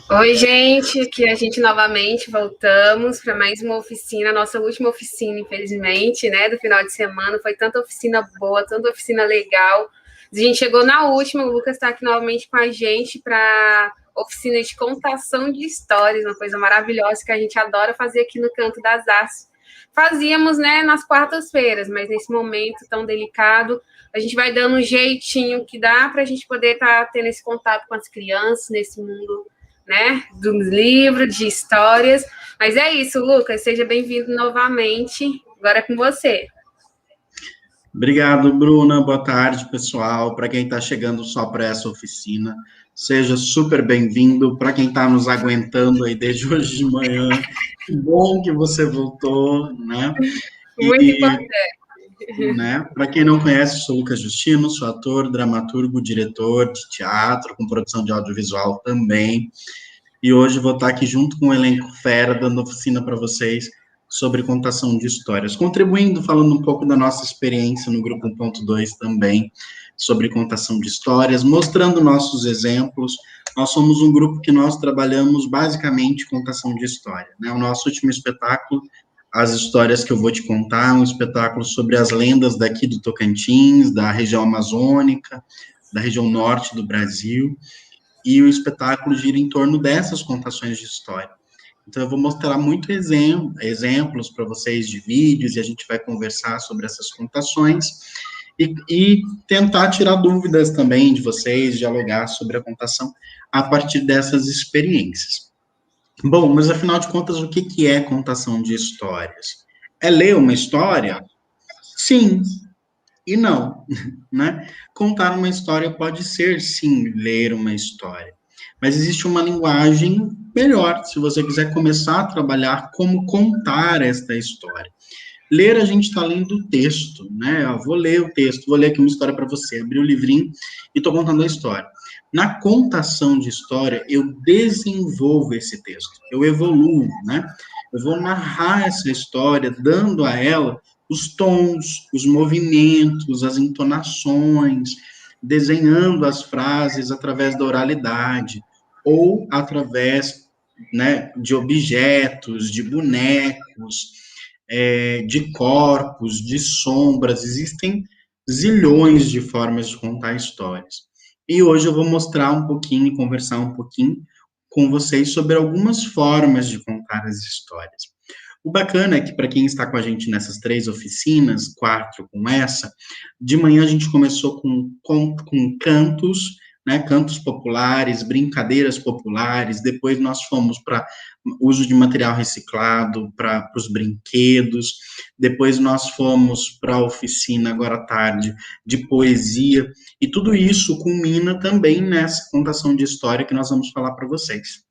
Oi, gente, aqui a gente novamente voltamos para mais uma oficina, nossa última oficina, infelizmente, né, do final de semana. Foi tanta oficina boa, tanta oficina legal. A gente chegou na última, o Lucas está aqui novamente com a gente para oficina de contação de histórias, uma coisa maravilhosa que a gente adora fazer aqui no Canto das Artes. Fazíamos, né, nas quartas-feiras, mas nesse momento tão delicado, a gente vai dando um jeitinho que dá para a gente poder estar tendo esse contato com as crianças nesse mundo, né, dos livros, de histórias. Mas é isso, Lucas, seja bem-vindo novamente. Agora é com você. Obrigado, Bruna. Boa tarde, pessoal. Para quem está chegando só para essa oficina, seja super bem-vindo. Para quem está nos aguentando aí desde hoje de manhã, que bom que você voltou, né? Muito importante. Né? Para quem não conhece, sou Lucas Justino, sou ator, dramaturgo, diretor de teatro, com produção de audiovisual também. E hoje vou estar aqui junto com o elenco fera, dando oficina para vocês sobre contação de histórias, contribuindo, falando um pouco da nossa experiência no Grupo 1.2 também, sobre contação de histórias, mostrando nossos exemplos. Nós somos um grupo que nós trabalhamos basicamente contação de história, né? O nosso último espetáculo, As Histórias que eu vou te contar, um espetáculo sobre as lendas daqui do Tocantins, da região amazônica, da região norte do Brasil, e o espetáculo gira em torno dessas contações de história. Então, eu vou mostrar muito exemplos para vocês de vídeos, e a gente vai conversar sobre essas contações, e tentar tirar dúvidas também de vocês, dialogar sobre a contação a partir dessas experiências. Bom, mas afinal de contas, o que é contação de histórias? É ler uma história? Sim e não, né? Contar uma história pode ser, sim, ler uma história. Mas existe uma linguagem melhor, se você quiser começar a trabalhar como contar esta história. Ler, a gente está lendo o texto, né? Eu vou ler o texto, vou ler aqui uma história para você, abrir o livrinho e estou contando a história. Na contação de história, eu desenvolvo esse texto, eu evoluo, né? Eu vou narrar essa história, dando a ela os tons, os movimentos, as entonações, desenhando as frases através da oralidade, ou através, né, de objetos, de bonecos, de corpos, de sombras. Existem zilhões de formas de contar histórias. E hoje eu vou mostrar um pouquinho, conversar um pouquinho com vocês sobre algumas formas de contar as histórias. O bacana é que, para quem está com a gente nessas 3 oficinas, 4 com essa, de manhã a gente começou com cantos, né, cantos populares, brincadeiras populares, depois nós fomos para uso de material reciclado, para os brinquedos, depois nós fomos para a oficina, agora à tarde, de poesia, e tudo isso culmina também nessa contação de história que nós vamos falar para vocês.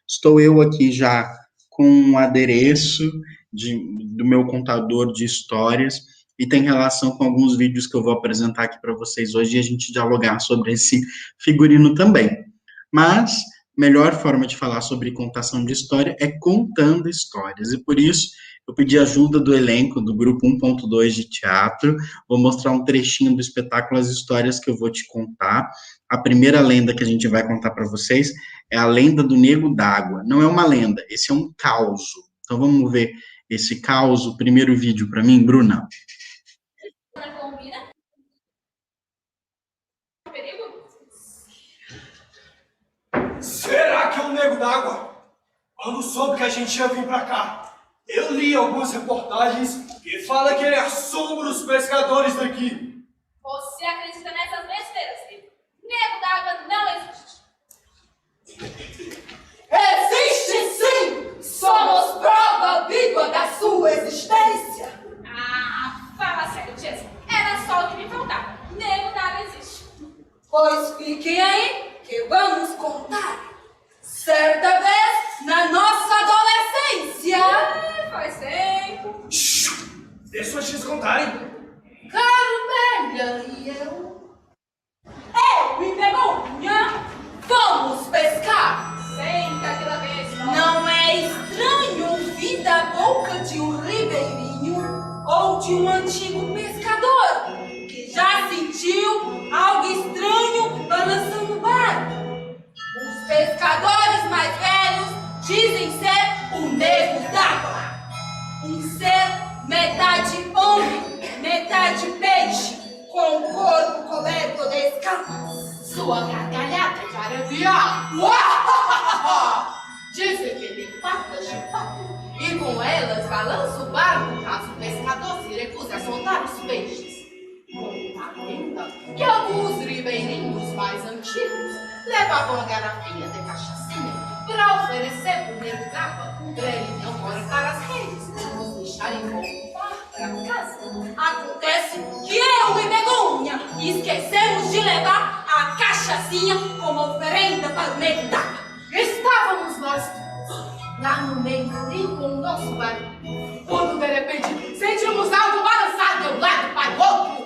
Estou eu aqui já com um adereço do meu contador de histórias, e tem relação com alguns vídeos que eu vou apresentar aqui para vocês hoje, e a gente dialogar sobre esse figurino também. Mas, melhor forma de falar sobre contação de história é contando histórias, e por isso eu pedi ajuda do elenco do Grupo 1.2 de teatro. Vou mostrar um trechinho do espetáculo As Histórias que eu vou te contar. A primeira lenda que a gente vai contar para vocês é a lenda do Nego d'Água. Não é uma lenda, esse é um caos. Então vamos ver esse caos, o primeiro vídeo para mim, Bruna. Será que é um nego d'água? Quando soube que a gente ia vir pra cá, eu li algumas reportagens que falam que ele assombra os pescadores daqui. Você acredita nessas besteiras, filho? Nego d'água não existe. Existe sim! Somos prova viva da sua existência! Ah, fala sério, Jess. Era só o que me faltava. Nego d'água existe. Pois fiquem aí que vamos contar. Certa vez, na nossa adolescência... Faz tempo. Deixa vocês contarem. Carmélia e eu e Begonha vamos pescar. Senta aquela vez, Não é estranho ouvir da boca de um ribeirinho ou de um antigo pescador que já sentiu algo estranho balançando o barco. Os pescadores mais velhos metade homem, metade peixe, com o corpo coberto de escamas. Sua gargalhada de arabiá. Dizem que tem patas de pato e com elas balança o barco caso o pescador se recuse a soltar os peixes. Conta a lenda que alguns ribeirinhos mais antigos levavam a garrafinha de cachaçinha para oferecer pro nego d'água, para ele não cortar as redes e nos deixarem voltar para casa. Acontece que eu e Begonha esquecemos de levar a cachaçinha como oferenda para o nego d'água. Estávamos nós lá no meio do rio com o nosso barco, quando de repente sentimos algo balançar de um lado para o outro.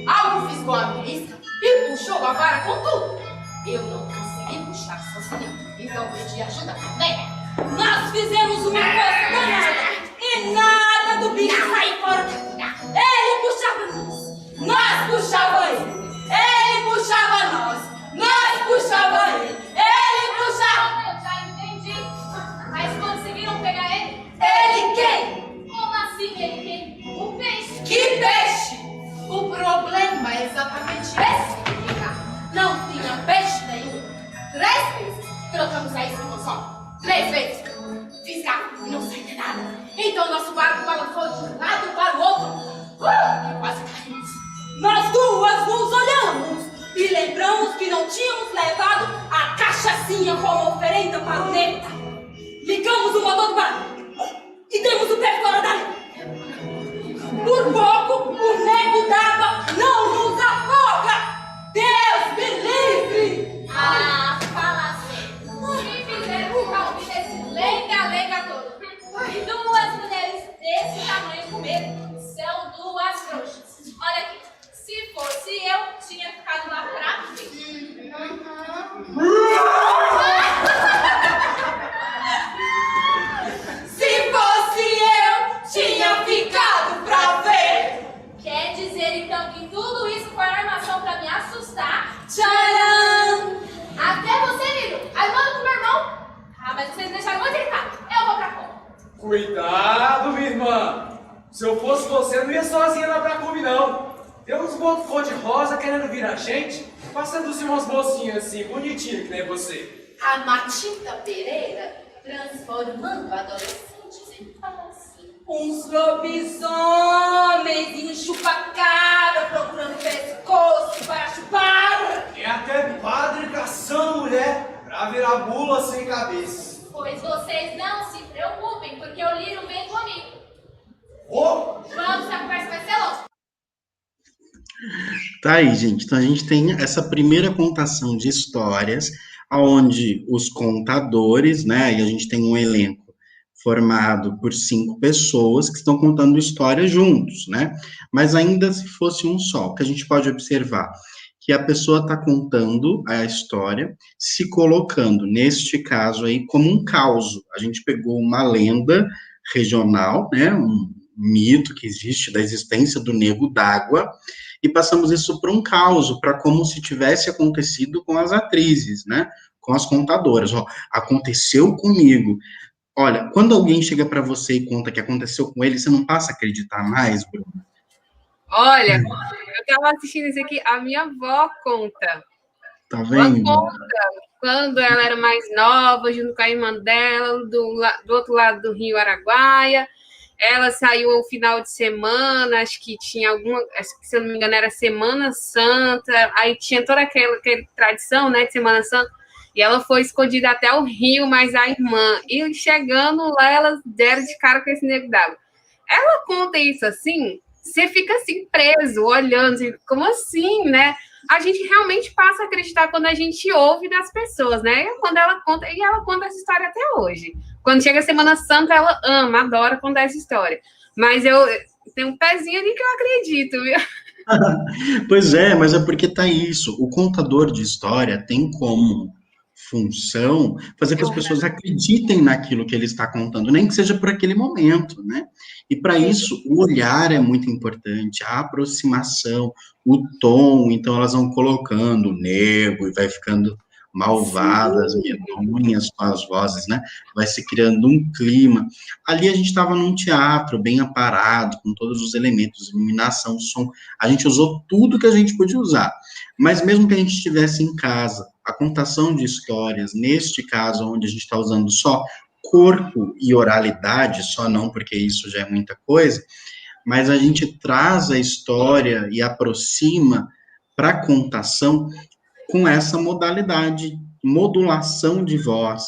Algo fisgou a belisca e puxou a vara com tudo. Eu não consegui puxar sozinha, então pedi ajuda também. Nós fizemos uma coisa danada e nada do bicho sair fora. Ele puxava nós puxava ele puxava nós puxava ele puxava. Eu já entendi. Mas conseguiram pegar ele? Ele quem? Como assim ele quem? O peixe. Que peixe? O problema é exatamente esse, menina. Não tinha peixe nenhum. 3 vezes trocamos a isca só. 3 vezes. Fisgar e não saía nada. Então nosso barco balançou de um lado para o outro. E quase caímos. Nós duas nos olhamos e lembramos que não tínhamos levado a cachaçinha como oferenda para o nego. Ligamos o motor do barco e demos o pé fora dali. Por pouco, o nego d'água não nos afoga! Deus me livre! Ah, fala assim. Me fizeram um caldo desse lenga-lenga todo. E 2 mulheres desse tamanho comer são 2 trouxas. Olha aqui, se fosse eu, tinha ficado lá pra ver. Se fosse eu, tinha ficado pra ver! Quer dizer então que tudo isso foi armação pra me assustar? Tcharam! Até você, Lilo! Aí manda pro meu irmão! Ah, mas vocês deixaram onde ele tá? Eu vou pra fora. Cuidado, minha irmã. Se eu fosse você, não ia sozinha lá pra clube, não. Tem uns botos cor-de-rosa querendo vir a gente pra seduzir umas mocinhas assim, bonitinhas que nem você. A Matilda Pereira transformando adolescentes em palhacinhos. Uns lobisomens e um chupa-cabra procurando pescoço para chupar! Tem até padre caçando mulher pra virar bula sem cabeça. Pois vocês não se preocupem, porque o Lírio vem comigo. Ô! Vamos, a conversa vai ser longa. Tá aí, gente. Então a gente tem essa primeira contação de histórias, onde os contadores, né, e a gente tem um elenco formado por 5 pessoas que estão contando histórias juntos, né? Mas ainda se fosse um só, o que a gente pode observar que a pessoa está contando a história, se colocando, neste caso aí, como um caos. A gente pegou uma lenda regional, né, um mito que existe da existência do nego d'água, e passamos isso para um caos, para como se tivesse acontecido com as atrizes, né, com as contadoras. Ó, aconteceu comigo. Olha, quando alguém chega para você e conta que aconteceu com ele, você não passa a acreditar mais, Bruna? Olha, eu estava assistindo isso aqui, a minha avó conta. Tá vendo? Ela conta quando ela era mais nova, junto com a irmã dela, do outro lado do Rio Araguaia. Ela saiu no final de semana, acho que tinha acho que, se eu não me engano, era Semana Santa, aí tinha toda aquela tradição, né, de Semana Santa, e ela foi escondida até o Rio, mas a irmã, e chegando lá, elas deram de cara com esse nego d'água. Ela conta isso assim, você fica assim, preso, olhando, assim, como assim, né? A gente realmente passa a acreditar quando a gente ouve das pessoas, né? Quando ela conta, e ela conta essa história até hoje. Quando chega a Semana Santa, ela ama, adora contar essa história. Mas eu tenho um pezinho ali que eu acredito, viu? Pois é, mas é porque tá isso. O contador de história tem como função fazer com que as pessoas acreditem naquilo que ele está contando, nem que seja por aquele momento, né? E para isso, o olhar é muito importante, a aproximação, o tom, então elas vão colocando o nego e vai ficando malvadas, medonhas com as vozes, né? Vai se criando um clima. Ali a gente estava num teatro bem aparado, com todos os elementos, iluminação, som. A gente usou tudo que a gente podia usar. Mas mesmo que a gente estivesse em casa, a contação de histórias, neste caso, onde a gente está usando só corpo e oralidade, só não, porque isso já é muita coisa, mas a gente traz a história e aproxima para a contação com essa modalidade, modulação de voz,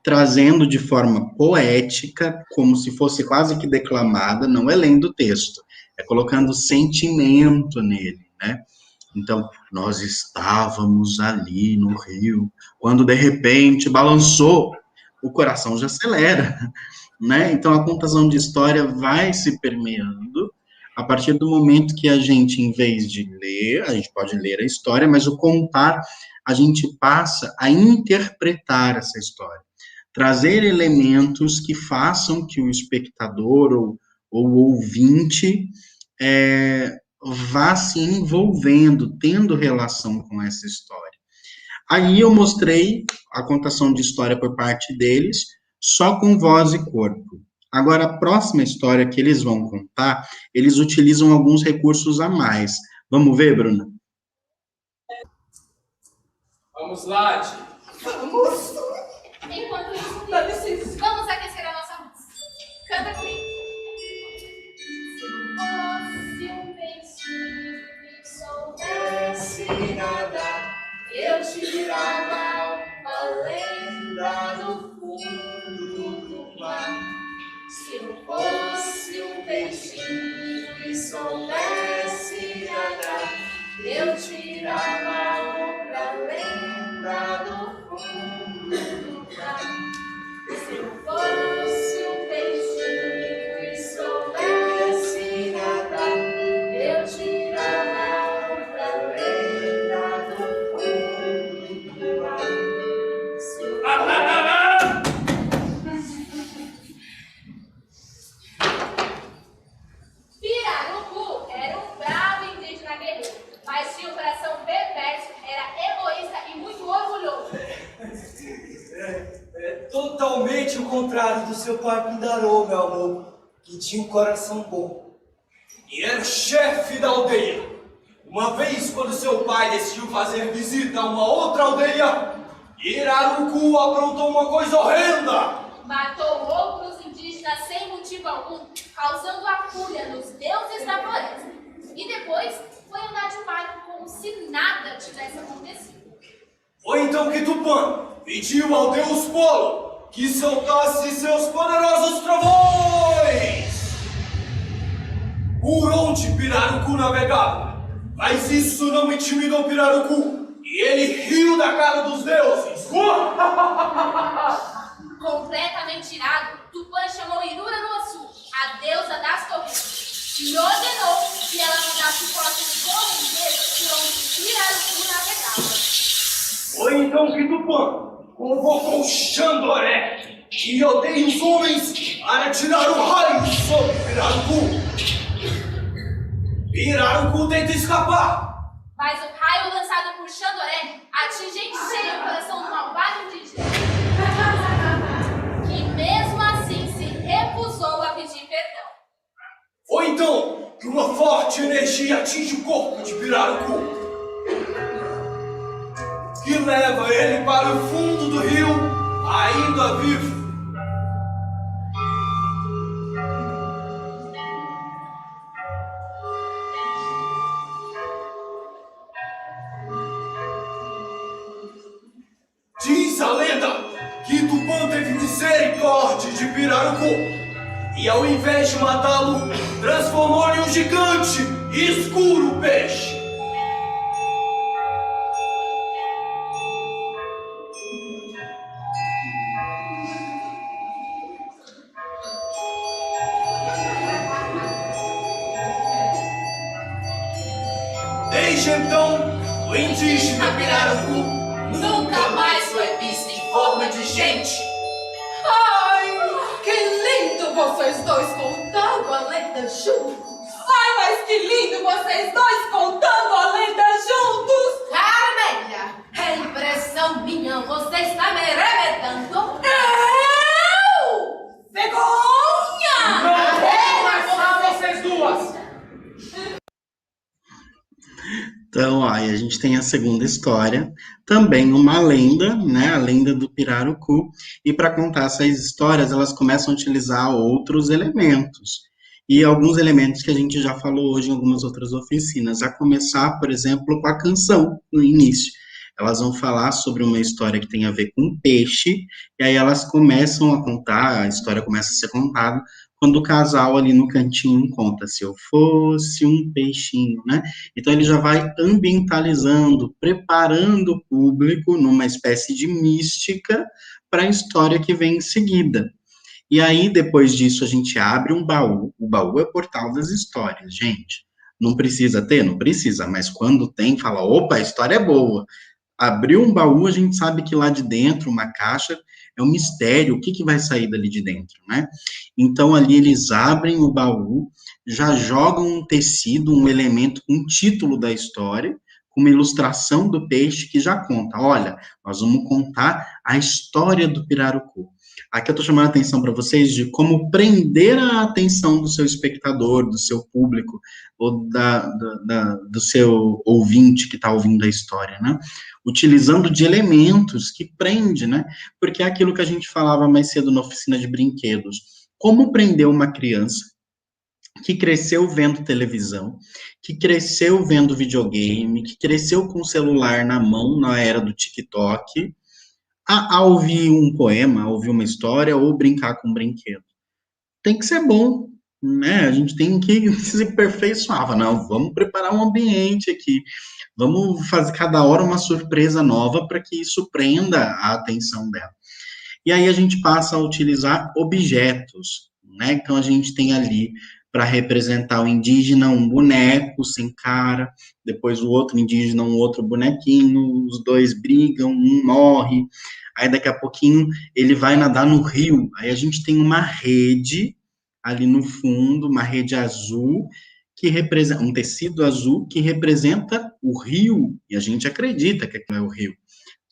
trazendo de forma poética, como se fosse quase que declamada, não é lendo o texto, é colocando sentimento nele, né? Então, nós estávamos ali no rio, quando de repente balançou, o coração já acelera, né? Então, a contação de história vai se permeando a partir do momento que a gente, em vez de ler, a gente pode ler a história, mas o contar, a gente passa a interpretar essa história. Trazer elementos que façam que o espectador ou o ouvinte vá se envolvendo, tendo relação com essa história. Aí eu mostrei a contação de história por parte deles, só com voz e corpo. Agora, a próxima história que eles vão contar, eles utilizam alguns recursos a mais. Vamos ver, Bruna? Vamos lá, Di. Vamos! Enquanto isso, Dá licença. vamos aquecer a nossa música. Canta comigo. Se fosse um peixinho que soubesse nadar, eu tirava a lenda do fundo do mar. Se eu fosse um peixinho que soubesse nadar, eu tirava outra lenda do fundo do mar. Se eu fosse um peixinho que soubesse nadar, eu tirava outra lenda do fundo do mar. Se eu Pirarucu era um bravo indígena guerreiro, mas tinha um coração perverso, era egoísta e muito orgulhoso. É totalmente o contrário do seu pai Pindarô, meu amor, que tinha um coração bom. E era o chefe da aldeia. Uma vez, quando seu pai decidiu fazer visita a uma outra aldeia, Pirarucu aprontou uma coisa horrenda. Matou outros indígenas sem motivo algum, causando a fúria nos deuses da floresta. E depois foi andar de barco como se nada tivesse acontecido. Foi então que Tupã pediu ao deus Polo que soltasse seus poderosos trovões. Por onde Pirarucu navegava, mas isso não intimidou Pirarucu, e ele riu da cara dos deuses. Completamente irado, Tupã chamou Irura no Açu, a deusa das correntes, e ordenou que ela mandasse fortes correnteiras por onde Pirarucu navegava. Foi então que Tupã convocou Xandoré e odeia os homens para tirar o raio sobre Pirarucu. Pirarucu tenta escapar, Mas o raio lançado por Xandoré atinge em cheio o coração do malvado indígena, que mesmo assim se recusou a pedir perdão. Foi então que uma forte energia atinge o corpo de Pirarucu, que leva ele para o fundo do rio, ainda vivo. Diz a lenda que Tupã teve misericórdia de Pirarucu e, ao invés de matá-lo, transformou-lhe um gigante e escuro peixe. Desde então, o indígena Pirarucu nunca mais foi visto em forma de gente. Ai, que lindo vocês dois contando a lenda juntos. Ai, mas que lindo vocês dois contando a lenda juntos! Carmélia, é impressão minha, você está me arrebentando. Eu? Vergonha! Não vou conversar vocês duas! Então, ó, e a gente tem a segunda história, também uma lenda, né, a lenda do Pirarucu, e para contar essas histórias, elas começam a utilizar outros elementos, e alguns elementos que a gente já falou hoje em algumas outras oficinas, a começar, por exemplo, com a canção, no início. Elas vão falar sobre uma história que tem a ver com peixe, e aí elas começam a contar, a história começa a ser contada, quando o casal ali no cantinho conta, se eu fosse um peixinho, né? Então ele já vai ambientalizando, preparando o público numa espécie de mística para a história que vem em seguida. E aí, depois disso, a gente abre um baú. O baú é o portal das histórias, gente. Não precisa ter? Não precisa, mas quando tem, fala, opa, a história é boa. Abriu um baú, a gente sabe que lá de dentro, uma caixa, é um mistério, o que vai sair dali de dentro, né? Então, ali eles abrem o baú, já jogam um tecido, um elemento, um título da história, com uma ilustração do peixe que já conta, olha, nós vamos contar a história do pirarucu. Aqui eu estou chamando a atenção para vocês de como prender a atenção do seu espectador, do seu público, ou do seu ouvinte que está ouvindo a história, né? Utilizando de elementos que prende, né? Porque é aquilo que a gente falava mais cedo na oficina de brinquedos. Como prender uma criança que cresceu vendo televisão, que cresceu vendo videogame, que cresceu com o celular na mão na era do TikTok, a ouvir um poema, a ouvir uma história ou brincar com um brinquedo. Tem que ser bom, né? A gente tem que se aperfeiçoar. Não, vamos preparar um ambiente aqui. Vamos fazer cada hora uma surpresa nova para que isso prenda a atenção dela. E aí a gente passa a utilizar objetos, né? Então a gente tem ali, para representar o indígena, um boneco sem cara, depois o outro indígena, um outro bonequinho, os dois brigam, um morre, aí daqui a pouquinho ele vai nadar no rio, aí a gente tem uma rede ali no fundo, uma rede azul, que representa, um tecido azul que representa o rio, e a gente acredita que aquilo é o rio,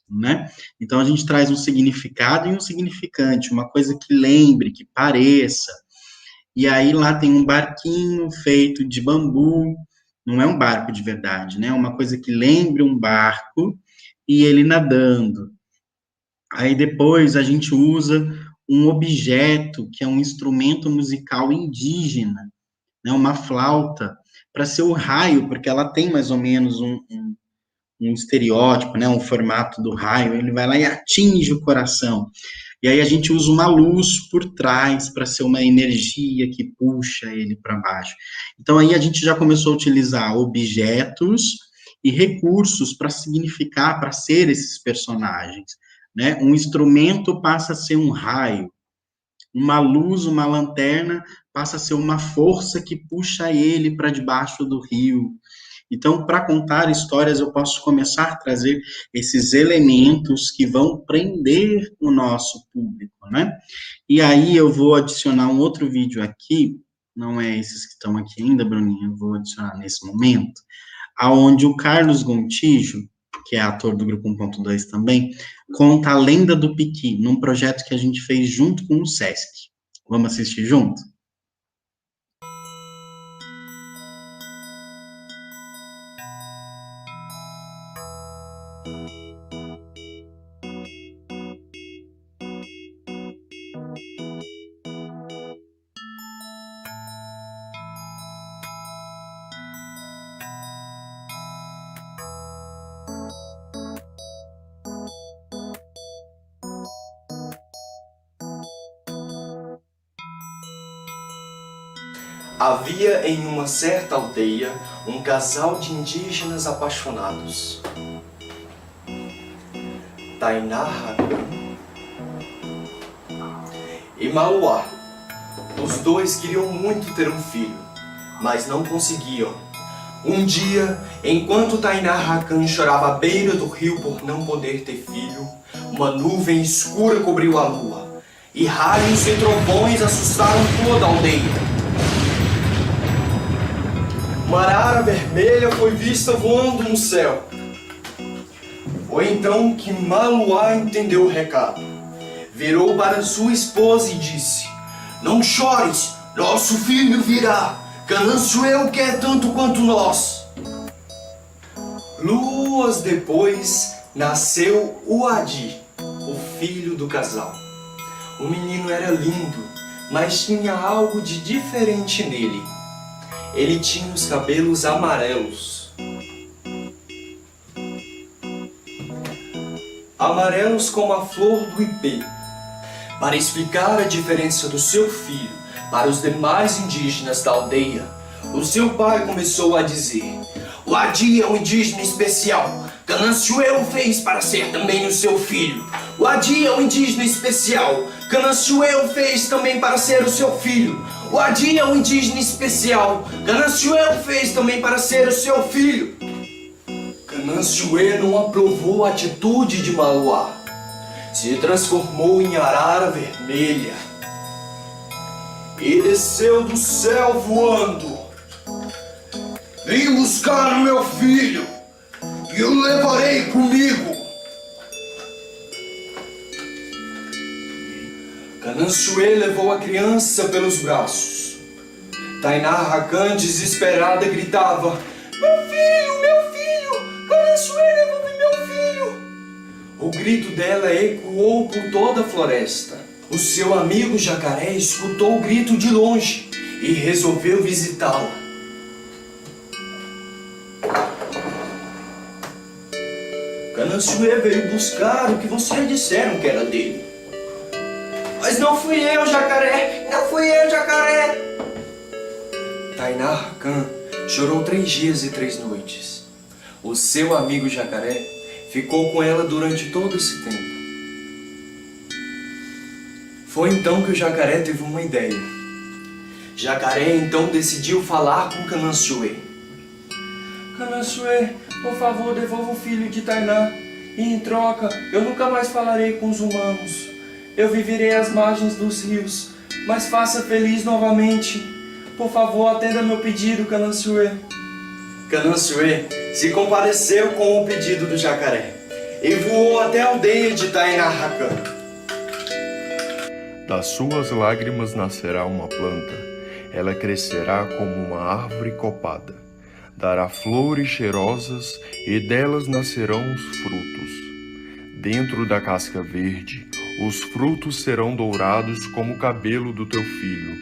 né? Então a gente traz um significado e um significante, uma coisa que lembre, que pareça. E aí lá tem um barquinho feito de bambu, não é um barco de verdade, né? É uma coisa que lembre um barco e ele nadando. Aí depois a gente usa um objeto que é um instrumento musical indígena, né? Uma flauta, para ser o raio, porque ela tem mais ou menos um estereótipo, né? Um formato do raio, ele vai lá e atinge o coração. E aí a gente usa uma luz por trás para ser uma energia que puxa ele para baixo. Então aí a gente já começou a utilizar objetos e recursos para significar, para ser esses personagens, né? Um instrumento passa a ser um raio, uma luz, uma lanterna passa a ser uma força que puxa ele para debaixo do rio. Então, para contar histórias, eu posso começar a trazer esses elementos que vão prender o nosso público, né? E aí eu vou adicionar um outro vídeo aqui, não é esses que estão aqui ainda, Bruninha, eu vou adicionar nesse momento, aonde o Carlos Gontijo, que é ator do Grupo 1.2 também, conta a lenda do Piqui, num projeto que a gente fez junto com o Sesc. Vamos assistir junto? Havia em uma certa aldeia um casal de indígenas apaixonados. Tainá Rakan e Mauá. Os dois queriam muito ter um filho, mas não conseguiam. Um dia, enquanto Tainá Rakan chorava à beira do rio por não poder ter filho, uma nuvem escura cobriu a lua, e raios e trovões assustaram toda a aldeia. uma arara vermelha foi vista voando no céu. Foi então que Maluá entendeu o recado. Virou para sua esposa e disse: não chores, nosso filho virá. Canançoeu quer tanto quanto nós. Luas depois nasceu Uadi, o filho do casal. O menino era lindo, mas tinha algo de diferente nele. Ele tinha os cabelos amarelos. Amarelos como a flor do ipê. Para explicar a diferença do seu filho para os demais indígenas da aldeia, o seu pai começou a dizer: o Adi é um indígena especial. Canançoeu fez para ser também o seu filho. O Adi é um indígena especial. Canançoeu fez também para ser o seu filho. O Adi é um indígena especial. Canançoeu fez também para ser o seu filho. Canançoeu não aprovou a atitude de Maluá. Se transformou em arara vermelha e desceu do céu voando. Vim buscar o meu filho e o levarei comigo. Canançoeu levou a criança pelos braços. Tainá Rakan, desesperada, gritava: meu filho, meu filho! Canançoeu levou meu filho! O grito dela ecoou por toda a floresta. O seu amigo jacaré escutou o grito de longe e resolveu visitá-la. Canançoeu veio buscar o que vocês disseram que era dele. Mas não fui eu, jacaré! Não fui eu, jacaré! Tainá Rakan chorou 3 dias e 3 noites. O seu amigo jacaré ficou com ela durante todo esse tempo. Foi então que o jacaré teve uma ideia. Jacaré então decidiu falar com Canançoeu. Canançoeu, por favor, devolva o filho de Tainá. E em troca, eu nunca mais falarei com os humanos. Eu viverei às margens dos rios, mas faça feliz novamente. Por favor, atenda meu pedido, Canançoeu. Canançoeu se compadeceu com o pedido do jacaré e voou até a aldeia de Tainá Rakan. Das suas lágrimas nascerá uma planta, ela crescerá como uma árvore copada. Dará flores cheirosas e delas nascerão os frutos. Dentro da casca verde, os frutos serão dourados como o cabelo do teu filho,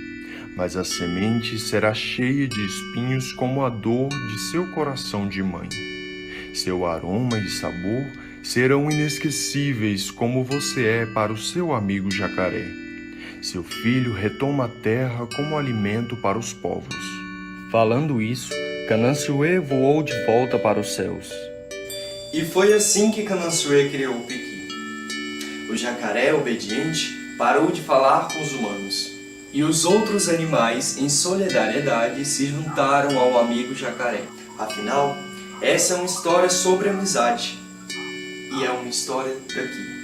mas a semente será cheia de espinhos como a dor de seu coração de mãe. Seu aroma e sabor serão inesquecíveis como você é para o seu amigo jacaré. Seu filho retoma a terra como alimento para os povos. Falando isso, Canançoeu voou de volta para os céus. E foi assim que Canançoeu criou o Pequi. O jacaré obediente parou de falar com os humanos. E os outros animais, em solidariedade, se juntaram ao amigo jacaré. Afinal, essa é uma história sobre amizade. E é uma história daqui.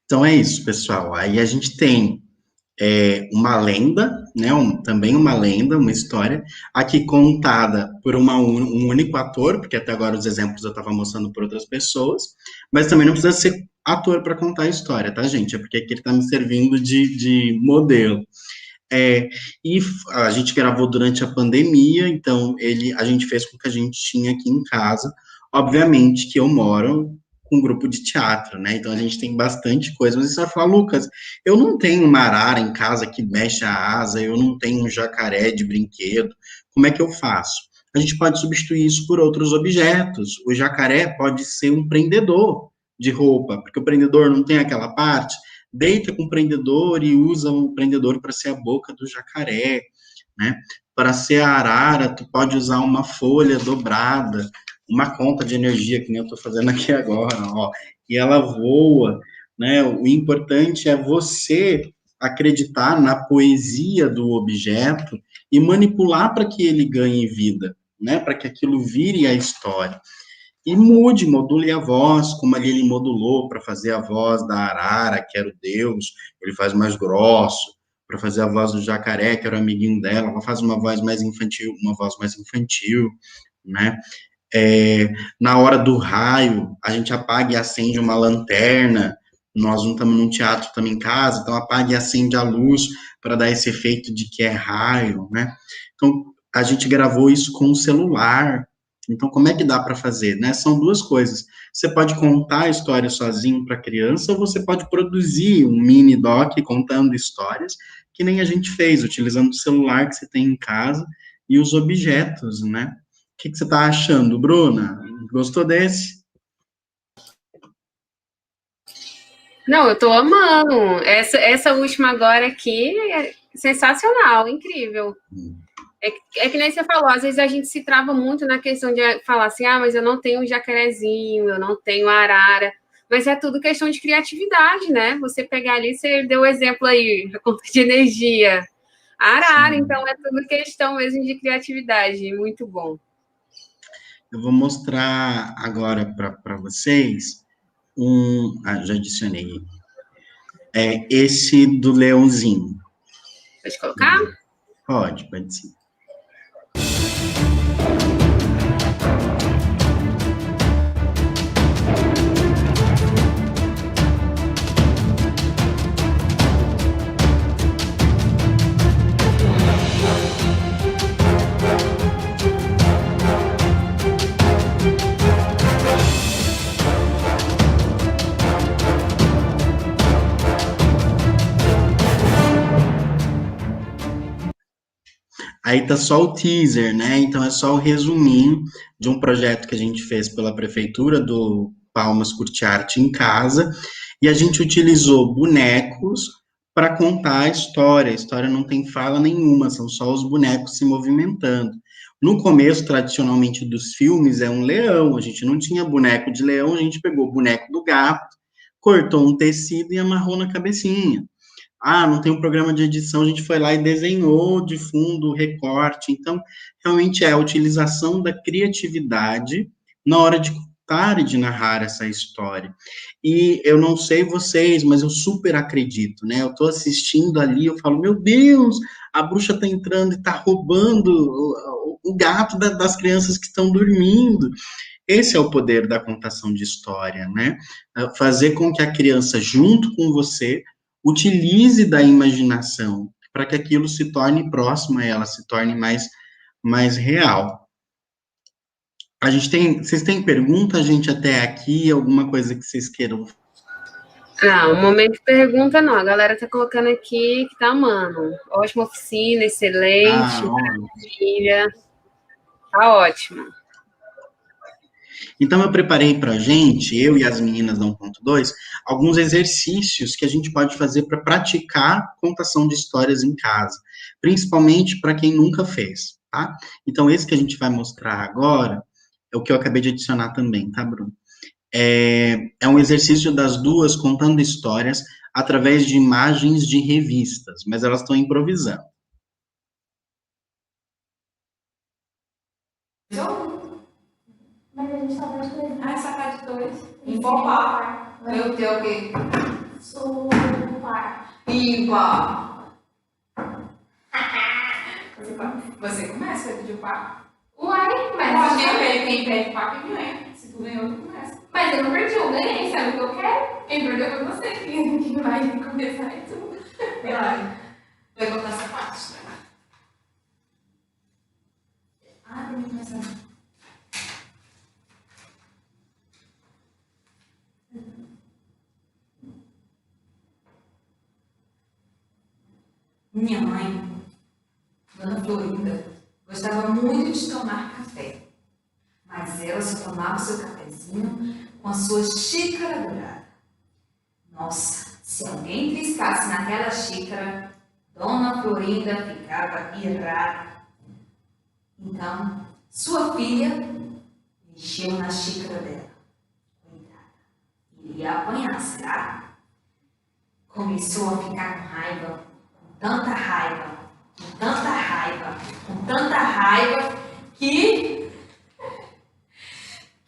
Então é isso, pessoal. Aí a gente tem uma lenda, né? Também uma lenda, uma história, aqui contada por um único ator, porque até agora os exemplos eu estava mostrando por outras pessoas, mas também não precisa ser ator para contar a história, tá, gente? É porque aqui ele está me servindo de modelo. E a gente gravou durante a pandemia, então a gente fez com o que a gente tinha aqui em casa. Obviamente que eu moro com um grupo de teatro, né? Então a gente tem bastante coisa. Mas você vai falar, Lucas, eu não tenho uma arara em casa que mexe a asa, eu não tenho um jacaré de brinquedo. Como é que eu faço? A gente pode substituir isso por outros objetos. O jacaré pode ser um prendedor de roupa, porque o prendedor não tem aquela parte. Deita com o prendedor e usa o prendedor para ser a boca do jacaré, né? Para ser a arara, tu pode usar uma folha dobrada, uma conta de energia, que nem eu estou fazendo aqui agora, ó, e ela voa, né? O importante é você acreditar na poesia do objeto e manipular para que ele ganhe vida, né? Para que aquilo vire a história. E module a voz, como ali ele modulou para fazer a voz da arara, que era o deus, ele faz mais grosso, para fazer a voz do jacaré, que era o amiguinho dela, ela faz uma voz mais infantil, né? Na hora do raio, a gente apaga e acende uma lanterna, nós não estamos num teatro, estamos em casa, então apaga e acende a luz para dar esse efeito de que é raio, né? Então, a gente gravou isso com o celular. Então, como é que dá para fazer, né? São duas coisas. Você pode contar a história sozinho para a criança, ou você pode produzir um mini doc contando histórias, que nem a gente fez, utilizando o celular que você tem em casa e os objetos, né? O que você está achando, Bruna? Gostou desse? Não, eu tô amando. Essa última agora aqui é sensacional, incrível. É que nem você falou, às vezes a gente se trava muito na questão de falar assim, mas eu não tenho jacarezinho, eu não tenho arara, mas é tudo questão de criatividade, né? Você pegar ali, você deu o exemplo aí, a conta de energia, a arara, sim. Então é tudo questão mesmo de criatividade, muito bom. Eu vou mostrar agora para vocês já adicionei, esse do leãozinho. Pode colocar? Pode sim. Aí tá só o teaser, né? Então é só o resuminho de um projeto que a gente fez pela prefeitura do Palmas Curte Arte em Casa, e a gente utilizou bonecos para contar a história. A história não tem fala nenhuma, são só os bonecos se movimentando. No começo, tradicionalmente, dos filmes, é um leão. A gente não tinha boneco de leão, a gente pegou o boneco do gato, cortou um tecido e amarrou na cabecinha. Não tem um programa de edição, a gente foi lá e desenhou de fundo o recorte. Então, realmente é a utilização da criatividade na hora de contar e de narrar essa história. E eu não sei vocês, mas eu super acredito, né? Eu tô assistindo ali, eu falo, meu Deus, a bruxa tá entrando e tá roubando o gato das crianças que estão dormindo. Esse é o poder da contação de história, né? Fazer com que a criança, junto com você, utilize da imaginação para que aquilo se torne próximo a ela, se torne mais real. Vocês têm pergunta, gente, até aqui? Alguma coisa que vocês queiram? Um momento pergunta não, a galera tá colocando aqui que tá amando. Ótima oficina, excelente, maravilha. Tá ótimo. Então, eu preparei para a gente, eu e as meninas da 1.2, alguns exercícios que a gente pode fazer para praticar contação de histórias em casa, principalmente para quem nunca fez, tá? Então, esse que a gente vai mostrar agora é o que eu acabei de adicionar também, tá, Bruno? É um exercício das duas contando histórias através de imagens de revistas, mas elas estão improvisando. Mas a gente só pode escolher. Essa parte 2. Impar. Eu tenho o quê? Supar. Ímpar. Você começa a pedir o par. Uai, Mas quem pede o par, quem ganha. Se tu ganhou, tu começa. Mas eu não perdi, eu ganhei, sabe o que eu quero? Quem perdeu foi você. Quem vai começar é tu. Vai contar essa parte, né? Pra mim começar. Minha mãe, Dona Florinda, gostava muito de tomar café, mas ela só tomava seu cafezinho com a sua xícara dourada. Nossa, se alguém triscasse naquela xícara, Dona Florinda ficava irada. Então, sua filha mexeu na xícara dela. Coitada, iria apanhar, será? Começou a ficar com raiva, tanta raiva, com tanta raiva que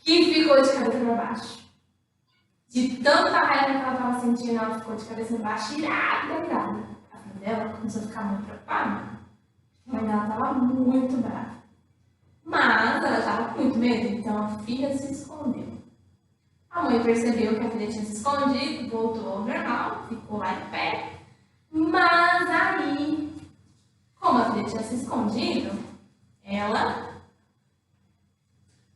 ficou de cabeça para baixo. De tanta raiva que ela estava sentindo, ela ficou de cabeça para baixo, irada. A filha dela começou a ficar muito preocupada. A mãe dela estava muito brava. Mas ela estava com muito medo, então a filha se escondeu. A mãe percebeu que a filha tinha se escondido, voltou ao normal, ficou lá em pé. Mas aí, como a filha tinha se escondido, ela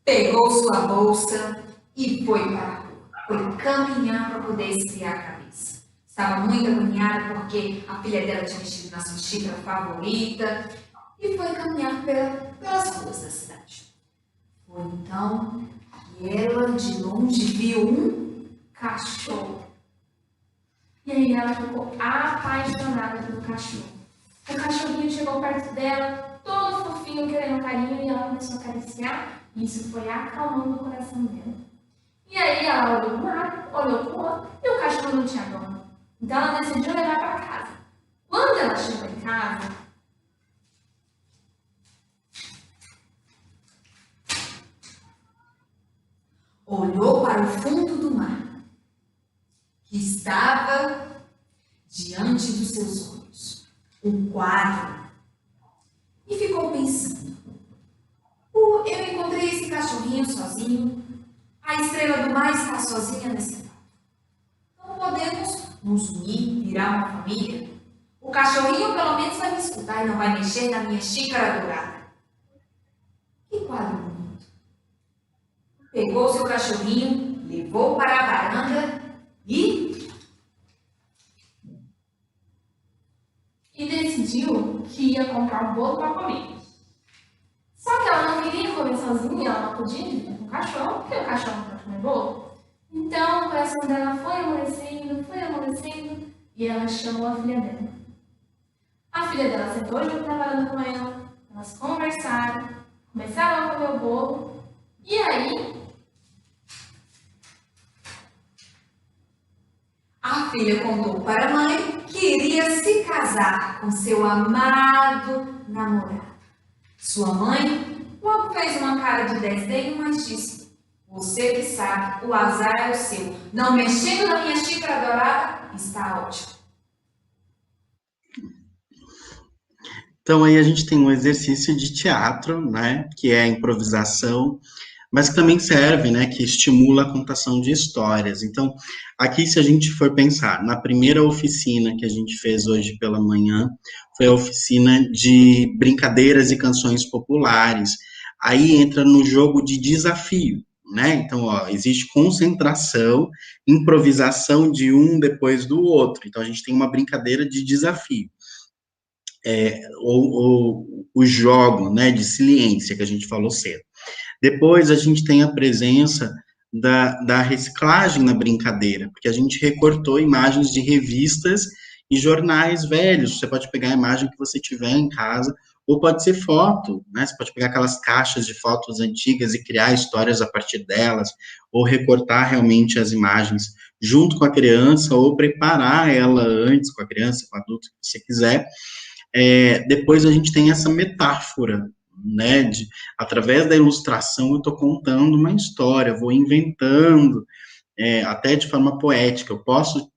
pegou sua bolsa e foi para a rua. Foi caminhar para poder esfriar a cabeça. Estava muito agoniada porque a filha dela tinha mexido na sua xícara favorita e foi caminhar pelas ruas da cidade. Foi então que ela de longe viu um cachorro. E aí ela ficou apaixonada pelo cachorro. O cachorrinho chegou perto dela, todo fofinho, querendo carinho, e ela começou a acariciar. E isso foi acalmando o coração dela. E aí ela olhou para um lado, olhou para o outro, e o cachorro não tinha dono. Então ela decidiu levar para casa. Quando ela chegou em casa, olhou para o fundo do mar, que estava diante dos seus olhos, um quadro, e ficou pensando: eu encontrei esse cachorrinho sozinho, a estrela do mar está sozinha nesse quadro. Então podemos nos unir, virar uma família. O cachorrinho pelo menos vai me escutar e não vai mexer na minha xícara dourada. Que quadro bonito. Pegou seu cachorrinho, levou para a varanda e decidiu que ia comprar um bolo para comer. Só que ela não queria comer sozinha, ela não podia dividir com o cachorro, porque o cachorro não pode comer bolo. Então o coração dela foi amolecendo, e ela chamou a filha dela. A filha dela sentou junto na varanda com ela, elas conversaram, começaram a comer o bolo, e aí a filha contou para a mãe que iria se casar com seu amado namorado. Sua mãe logo fez uma cara de desdém, mas disse: você que sabe, o azar é o seu. Não mexendo na minha xícara dourada, está ótimo. Então aí a gente tem um exercício de teatro, né, que é a improvisação, mas que também serve, né, que estimula a contação de histórias. Então, aqui se a gente for pensar, na primeira oficina que a gente fez hoje pela manhã, foi a oficina de brincadeiras e canções populares. Aí entra no jogo de desafio, né? Então, ó, existe concentração, improvisação de um depois do outro. Então, a gente tem uma brincadeira de desafio. O jogo, né, de silêncio que a gente falou cedo. Depois a gente tem a presença da reciclagem na brincadeira, porque a gente recortou imagens de revistas e jornais velhos. Você pode pegar a imagem que você tiver em casa, ou pode ser foto, né? Você pode pegar aquelas caixas de fotos antigas e criar histórias a partir delas, ou recortar realmente as imagens junto com a criança, ou preparar ela antes com a criança, com o adulto, que você quiser. Depois a gente tem essa metáfora, né, através da ilustração eu estou contando uma história, vou inventando, até de forma poética. Eu posso,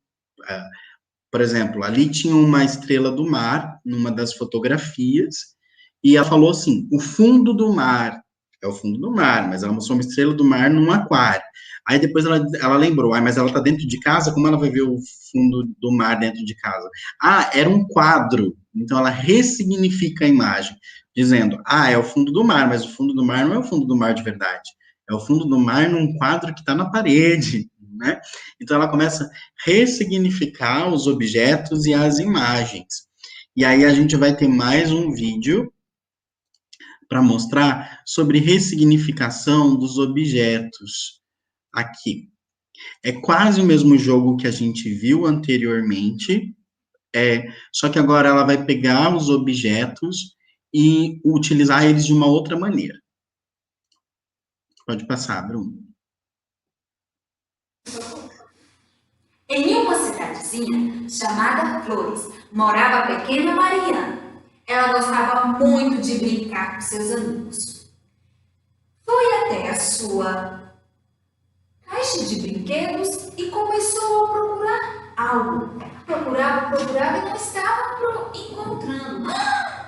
por exemplo, ali tinha uma estrela do mar, numa das fotografias, e ela falou assim: o fundo do mar, é o fundo do mar, mas ela mostrou uma estrela do mar num aquário. Aí depois ela lembrou: mas ela está dentro de casa, como ela vai ver o fundo do mar dentro de casa? Era um quadro. Então ela ressignifica a imagem, dizendo: é o fundo do mar, mas o fundo do mar não é o fundo do mar de verdade, é o fundo do mar num quadro que está na parede, né? Então ela começa a ressignificar os objetos e as imagens. E aí a gente vai ter mais um vídeo para mostrar sobre ressignificação dos objetos aqui. É quase o mesmo jogo que a gente viu anteriormente, só que agora ela vai pegar os objetos e utilizar eles de uma outra maneira. Pode passar, Bruno. Em uma cidadezinha chamada Flores, morava a pequena Mariana. Ela gostava muito de brincar com seus amigos. Foi até a sua caixa de brinquedos e começou a procurar algo. Procurava e não estava encontrando.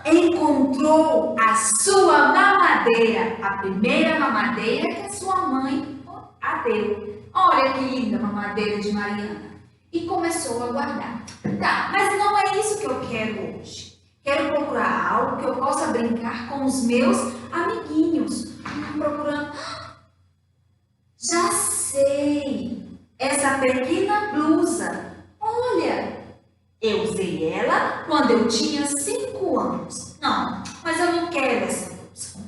Encontrou a sua mamadeira, a primeira mamadeira que a sua mãe a deu. Olha que linda mamadeira de Mariana. E começou a guardar. Tá, mas não é isso que eu quero hoje. Quero procurar algo que eu possa brincar com os meus amiguinhos. Procurando. Já sei! Essa pequena blusa. Olha! Eu usei ela quando eu tinha 5 anos. Não, mas eu não quero essa blusa.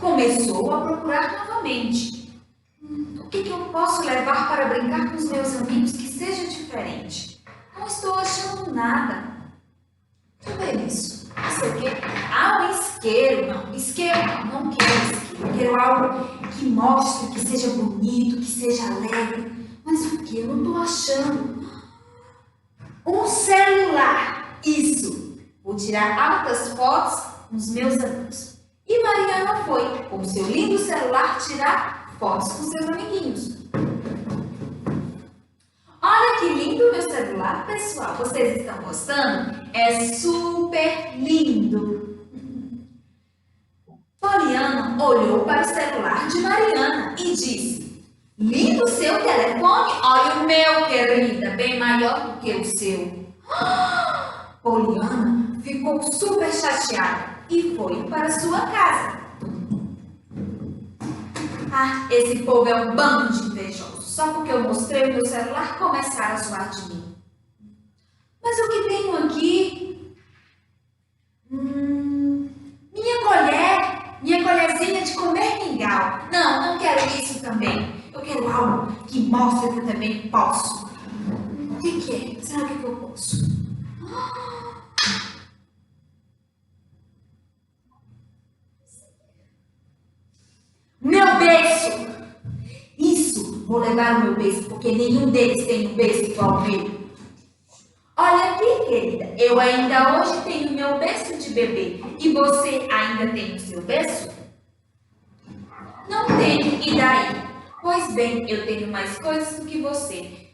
Começou a procurar novamente. O que eu posso levar para brincar com os meus amigos que seja diferente? Não estou achando nada. Deixa eu ver isso. Isso aqui. Um isqueiro. Não, isqueiro não quero isqueiro. Eu quero algo que mostre, que seja bonito, que seja alegre. Mas o que? Eu não estou achando. Um celular. Isso. Vou tirar altas fotos com os meus amigos. E Mariana foi, com seu lindo celular, tirar fotos com seus amiguinhos. Olha que lindo meu celular, pessoal. Vocês estão gostando? É super lindo. Poliana olhou para o celular de Mariana e disse: lindo seu telefone? Olha o meu, querida, bem maior do que o seu. Poliana ficou super chateada e foi para sua casa. Esse povo é um bando de invejosos. Só porque eu mostrei o meu celular, começaram a zoar de mim. Mas o que tenho aqui? Minha colherzinha de comer mingau. Não quero isso também. Eu quero algo que mostre que eu também posso. O que é? Será que eu posso? Meu berço! Isso! Vou levar o meu berço, porque nenhum deles tem um berço igual ao meu. Olha aqui, querida. Eu ainda hoje tenho meu berço de bebê. E você ainda tem o seu berço? Não tenho. E daí? Pois bem, eu tenho mais coisas do que você.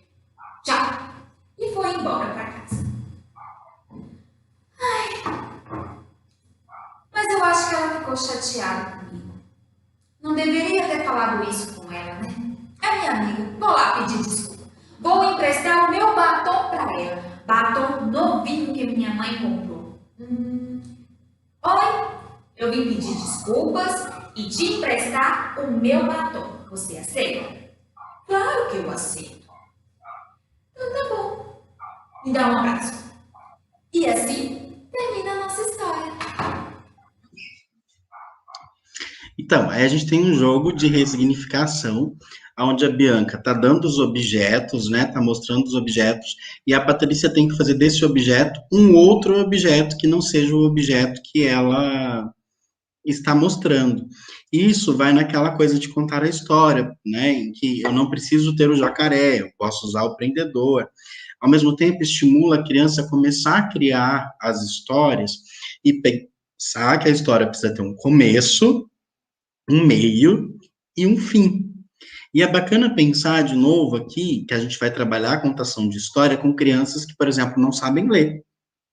Tchau! E foi embora para casa. Mas eu acho que ela ficou chateada comigo. Não deveria ter falado isso com ela, né? É minha amiga. Vou lá pedir desculpa. Vou emprestar o meu batom para ela. Batom novinho que minha mãe comprou. Oi, eu vim pedir desculpas e te emprestar o meu batom. Você aceita? Claro que eu aceito. Então tá bom. Me dá um abraço. E assim termina a nossa história. Então, aí a gente tem um jogo de ressignificação, onde a Bianca está dando os objetos, né? Está mostrando os objetos, e a Patrícia tem que fazer desse objeto um outro objeto que não seja o objeto que ela está mostrando. Isso vai naquela coisa de contar a história, né? Em que eu não preciso ter o jacaré, eu posso usar o prendedor. Ao mesmo tempo, estimula a criança a começar a criar as histórias e pensar que a história precisa ter um começo, um meio e um fim. E é bacana pensar de novo aqui que a gente vai trabalhar a contação de história com crianças que, por exemplo, não sabem ler,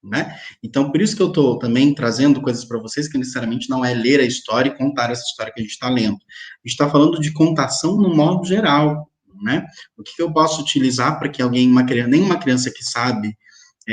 né? Então, por isso que eu estou também trazendo coisas para vocês que necessariamente não é ler a história e contar essa história que a gente está lendo. A gente está falando de contação no modo geral, né? O que eu posso utilizar para que alguém, nenhuma criança que sabe,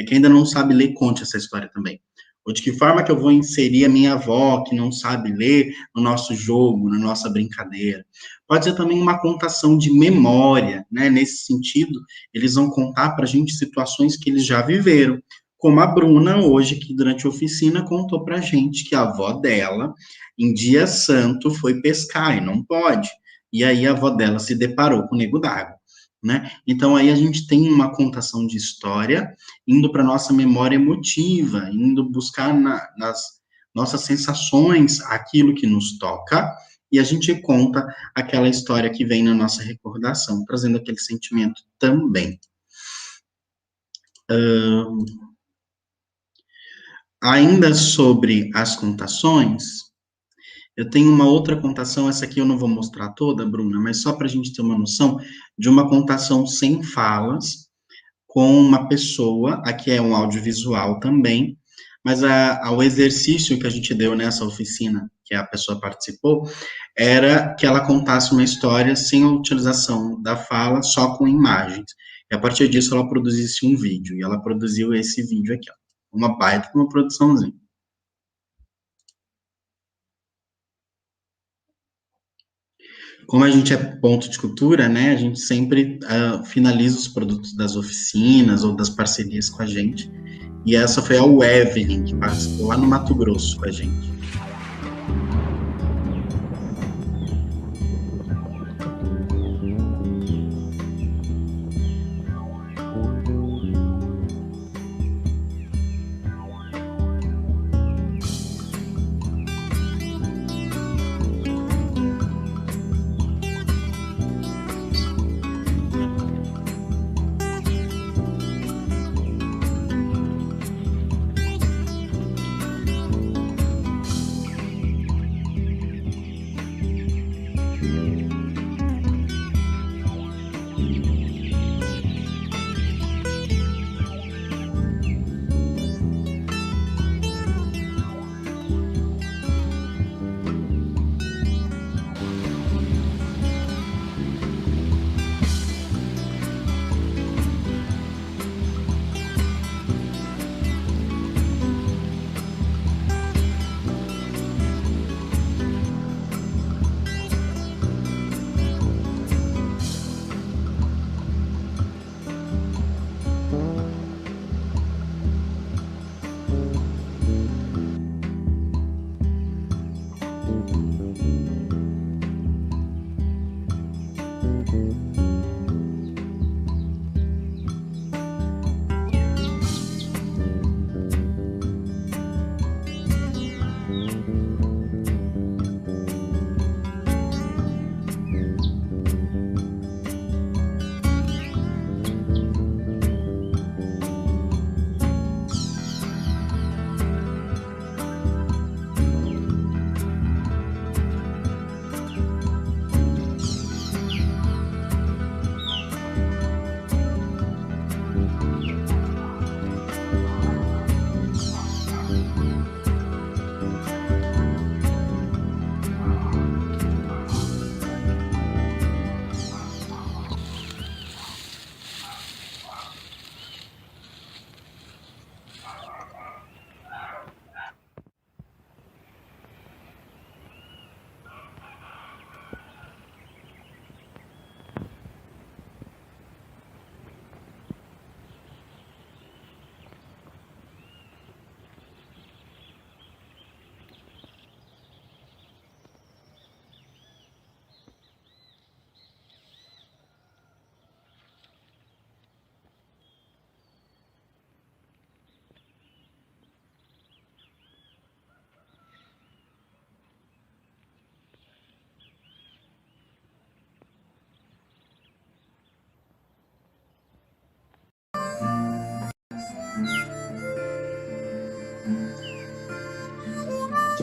que ainda não sabe ler, conte essa história também. Ou de que forma que eu vou inserir a minha avó, que não sabe ler, no nosso jogo, na nossa brincadeira. Pode ser também uma contação de memória, né? Nesse sentido, eles vão contar para a gente situações que eles já viveram, como a Bruna, hoje, que durante a oficina, contou para a gente que a avó dela, em dia santo, foi pescar, e não pode. E aí a avó dela se deparou com o nego d'água. Né? Então, aí a gente tem uma contação de história, indo para a nossa memória emotiva, indo buscar nas nossas sensações aquilo que nos toca, e a gente conta aquela história que vem na nossa recordação, trazendo aquele sentimento também. ainda sobre as contações, eu tenho uma outra contação, essa aqui eu não vou mostrar toda, Bruna, mas só para a gente ter uma noção de uma contação sem falas, com uma pessoa, aqui é um audiovisual também, mas o exercício que a gente deu nessa oficina, que a pessoa participou, era que ela contasse uma história sem a utilização da fala, só com imagens. E a partir disso ela produzisse um vídeo, e ela produziu esse vídeo aqui, ó, uma baita, uma produçãozinha. Como a gente é ponto de cultura, né, a gente sempre finaliza os produtos das oficinas ou das parcerias com a gente. E essa foi a Evelyn, que participou lá no Mato Grosso com a gente.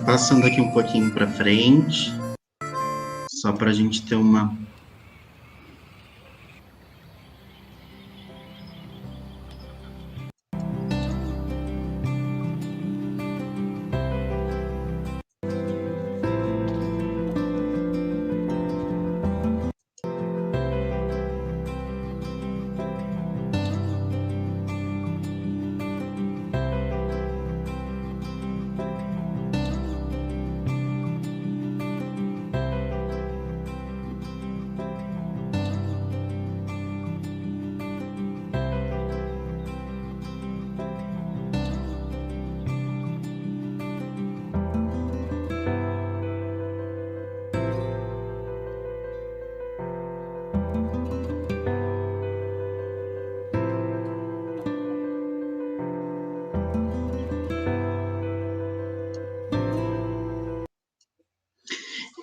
Passando aqui um pouquinho para frente, só para a gente ter uma...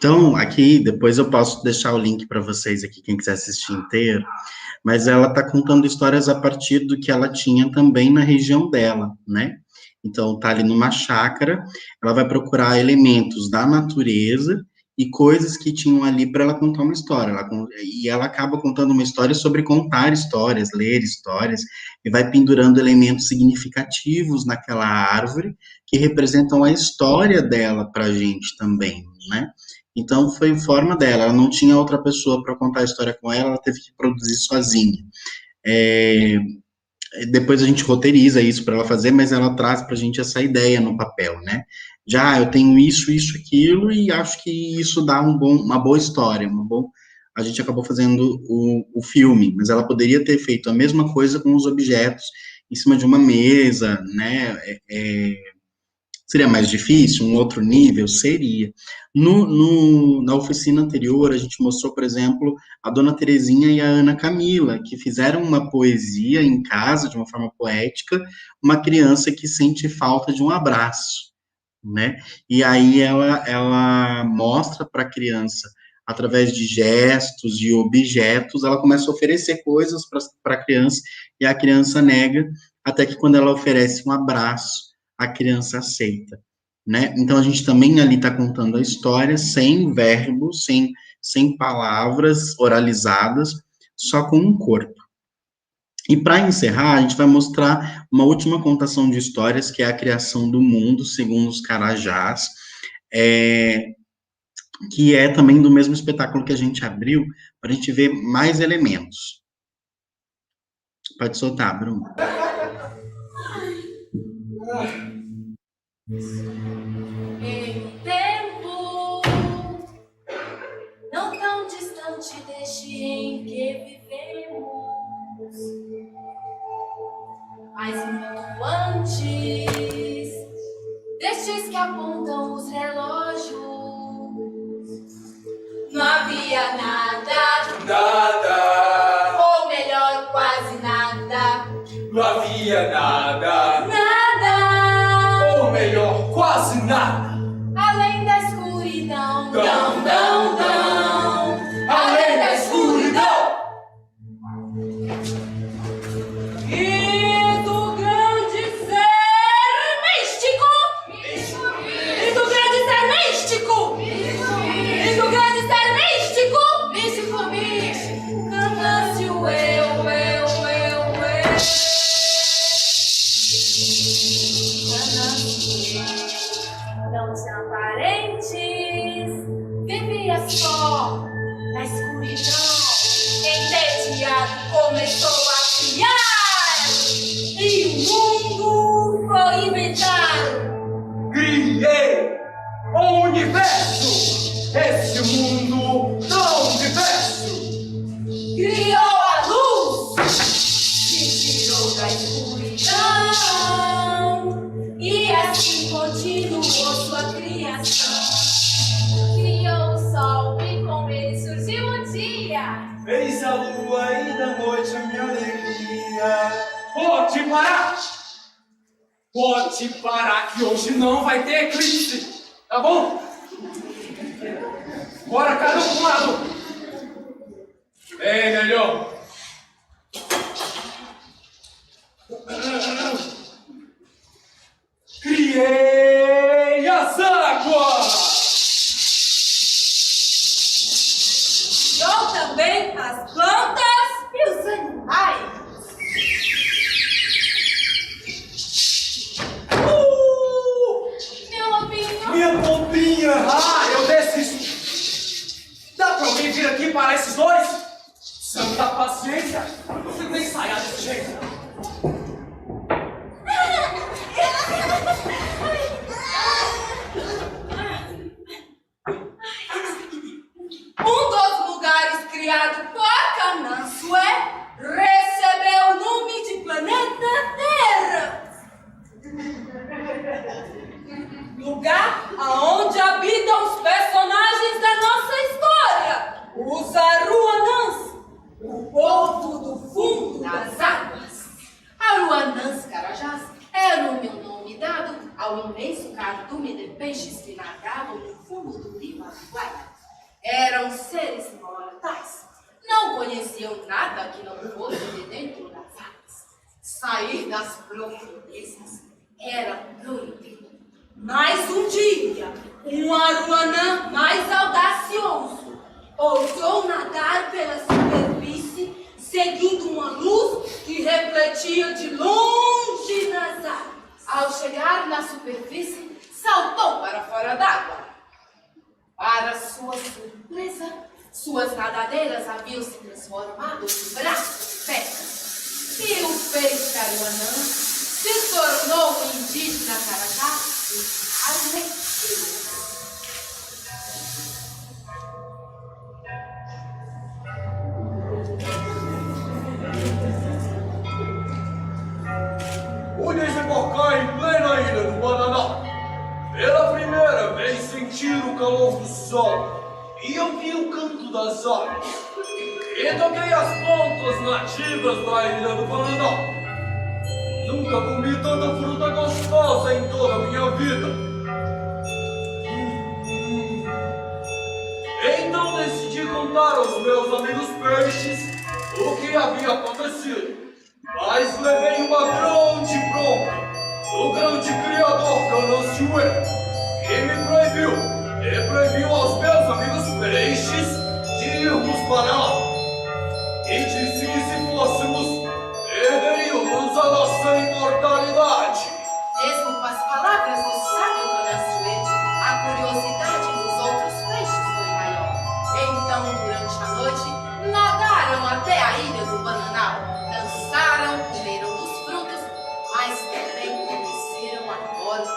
Então, aqui, depois eu posso deixar o link para vocês aqui, quem quiser assistir inteiro, mas ela está contando histórias a partir do que ela tinha também na região dela, né? Então, tá ali numa chácara, ela vai procurar elementos da natureza e coisas que tinham ali para ela contar uma história. E ela acaba contando uma história sobre contar histórias, ler histórias, e vai pendurando elementos significativos naquela árvore que representam a história dela para a gente também, né? Então, foi forma dela. Ela não tinha outra pessoa para contar a história com ela, ela teve que produzir sozinha. Depois a gente roteiriza isso para ela fazer, mas ela traz para a gente essa ideia no papel, né? Já eu tenho isso, aquilo, e acho que isso dá uma boa história, a gente acabou fazendo o filme, mas ela poderia ter feito a mesma coisa com os objetos em cima de uma mesa, né? Seria mais difícil, um outro nível? Seria. Na oficina anterior, a gente mostrou, por exemplo, a Dona Terezinha e a Ana Camila, que fizeram uma poesia em casa, de uma forma poética, uma criança que sente falta de um abraço, né? E aí ela mostra para a criança, através de gestos e objetos, ela começa a oferecer coisas para a criança, e a criança nega, até que quando ela oferece um abraço, a criança aceita, né? Então, a gente também ali está contando a história sem verbos, sem palavras oralizadas, só com um corpo. E para encerrar, a gente vai mostrar uma última contação de histórias, que é a criação do mundo, segundo os Carajás, que é também do mesmo espetáculo que a gente abriu, para a gente ver mais elementos. Pode soltar, Bruno. Em tempo não tão distante deste em que vivemos, mas muito antes destes que apontam os relógios, não havia nada, ou melhor, quase nada. Não havia nada, Nada, ou melhor, quase nada. além da escuridão, Além da escuridão. E do grande ser místico! E do grande ser místico! E do grande ser místico! místico, Canâncio, eu. Não tinha parentes, vivia só na escuridão. Entediado começou a criar, e o mundo foi inventado. Criei o universo, esse mundo tão diverso. Criou a luz, que tirou da escuridão, e assim continuou sua criação. Criou o sol e com ele surgiu o dia. Fez a lua e da noite a minha alegria. Pode parar! Pode parar que hoje não vai ter eclipse, tá bom? Bora cada um pro lado. Bem, melhor. Criei as águas! Criou também as plantas E os animais? Meu lobinho. Minha pombinha! Ah, eu desisto! Dá pra alguém vir aqui para esses dois? Santa paciência! Eu não fico nem ensaiado desse jeito. Um dos lugares criado por Canançué recebeu o nome de planeta Terra. lugar aonde habitam os personagens da nossa história, os Aruanãs, o povo do fundo das águas. Aruanãs Carajás era o meu nome dado ao imenso cardume de peixes que nadavam no fundo do rio Araguaia. Eram seres mortais. Não conheciam nada que não fosse de dentro das águas. Sair das profundezas era proibido. Mas um dia, um Aruanã mais audacioso ousou nadar pela superfície, seguindo uma luz que refletia de longe nas águas. Ao chegar na superfície, saltou para fora d'água. Para sua surpresa, suas nadadeiras haviam se transformado em braços pecas. E o peixe Aruanã se tornou um indígena caracá e arrependido. Fui desembarcar em plena ilha do Bananal. Pela primeira vez senti o calor do sol e ouvi o canto das aves. E toquei as plantas nativas da ilha do Bananal. Nunca comi tanta fruta gostosa em toda a minha vida. Então decidi contar aos meus amigos peixes o que havia acontecido. Mas levei uma grande bronca do grande criador Ganassuê, que me proibiu aos meus amigos peixes de irmos para lá. E disse que se fôssemos, perderíamos a nossa imortalidade. Mesmo com as palavras do sábio Ganassuê, a curiosidade dos outros peixes foi maior. Então, durante a noite, nadaram até a ilha do Bananal, dançaram, comeram dos frutos, mas também conheceram a morte.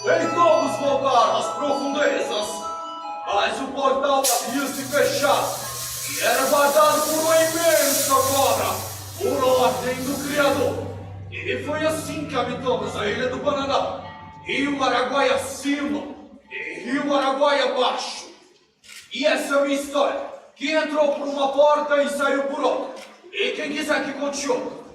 E todos voltaram às profundezas, mas o portal havia se fechado e era guardado por uma imensa cobra, por ordem do Criador. E foi assim que habitamos a Ilha do Bananal, Rio Araguaia acima e Rio Araguaia abaixo. E essa é a minha história, que entrou por uma porta e saiu por outra. E quem quiser que conte outra.